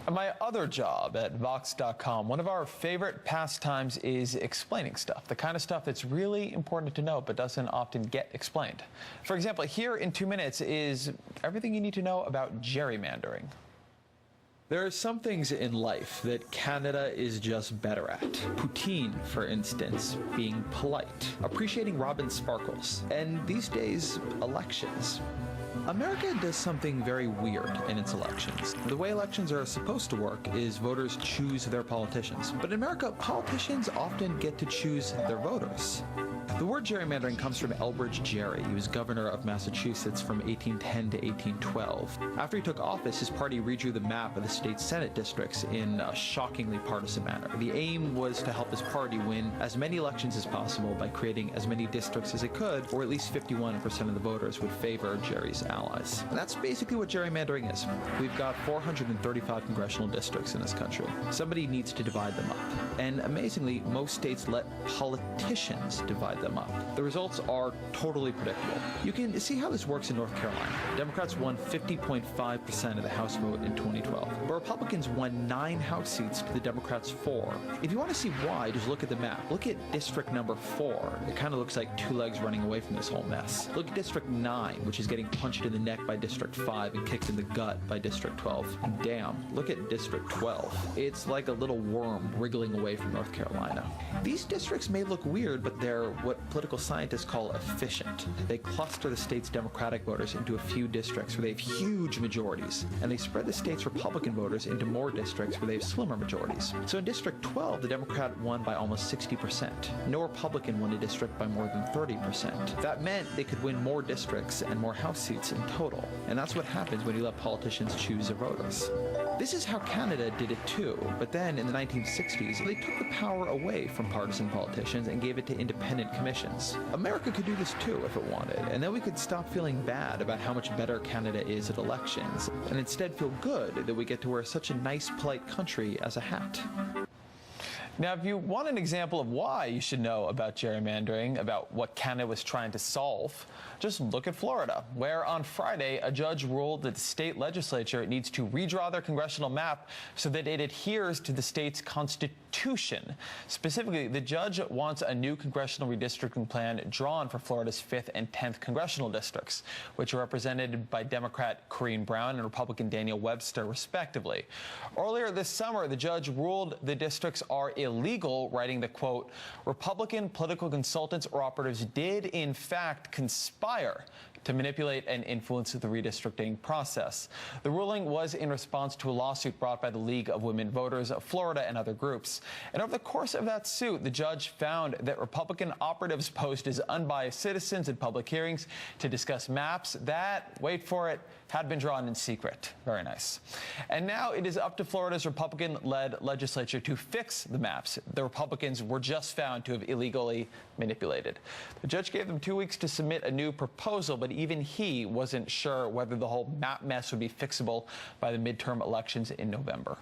At my other job at Vox.com, one of our favorite pastimes is explaining stuff, the kind of stuff that's really important to know but doesn't often get explained. For example, here in 2 minutes is everything you need to know about gerrymandering. There are some things in life that Canada is just better at. Poutine, for instance, being polite, appreciating Robin Sparkles, and these days, elections. America does something very weird in its elections. The way elections are supposed to work is voters choose their politicians. But in America, politicians often get to choose their voters. The word gerrymandering comes from Elbridge Gerry. He was governor of Massachusetts from 1810 to 1812. After he took office, his party redrew the map of the state's Senate districts in a shockingly partisan manner. The aim was to help his party win as many elections as possible by creating as many districts as it could, or at least 51% of the voters would favor Gerry's allies. And that's basically what gerrymandering is. We've got 435 congressional districts in this country. Somebody needs to divide them up. And amazingly, most states let politicians divide them up. The results are totally predictable. You can see how this works in North Carolina. Democrats won 50.5% of the House vote in 2012, but Republicans won 9 House seats to the Democrats' 4. If you want to see why, just look at the map. Look at district number 4. It kind of looks like two legs running away from this whole mess. Look at district 9, which is getting punched in the neck by district 5 and kicked in the gut by district 12. And damn, look at district 12. It's like a little worm wriggling away from North Carolina. These districts may look weird, but they're what political scientists call efficient. They cluster the state's Democratic voters into a few districts where they have huge majorities, and they spread the state's Republican voters into more districts where they have slimmer majorities. So in District 12, the Democrat won by almost 60%. No Republican won a district by more than 30%. That meant they could win more districts and more House seats in total. And that's what happens when you let politicians choose their voters. This is how Canada did it too, but then in the 1960s, they took the power away from partisan politicians and gave it to independent commissions. America could do this too if it wanted, and then we could stop feeling bad about how much better Canada is at elections, and instead feel good that we get to wear such a nice, polite country as a hat. Now, if you want an example of why you should know about gerrymandering, about what Canada was trying to solve, just look at Florida, where on Friday, a judge ruled that the state legislature needs to redraw their congressional map so that it adheres to the state's constitution. Specifically, the judge wants a new congressional redistricting plan drawn for Florida's 5th and 10th congressional districts, which are represented by Democrat Corrine Brown and Republican Daniel Webster, respectively. Earlier this summer, the judge ruled the districts are illegal, writing that, quote, Republican political consultants or operatives did, in fact, conspire to manipulate and influence the redistricting process. The ruling was in response to a lawsuit brought by the League of Women Voters of Florida and other groups. And over the course of that suit, the judge found that Republican operatives posed as unbiased citizens in public hearings to discuss maps that, wait for it, had been drawn in secret. Very nice. And now it is up to Florida's Republican-led legislature to fix the maps the Republicans were just found to have illegally manipulated. The judge gave them 2 weeks to submit a new proposal, but even he wasn't sure whether the whole map mess would be fixable by the midterm elections in November.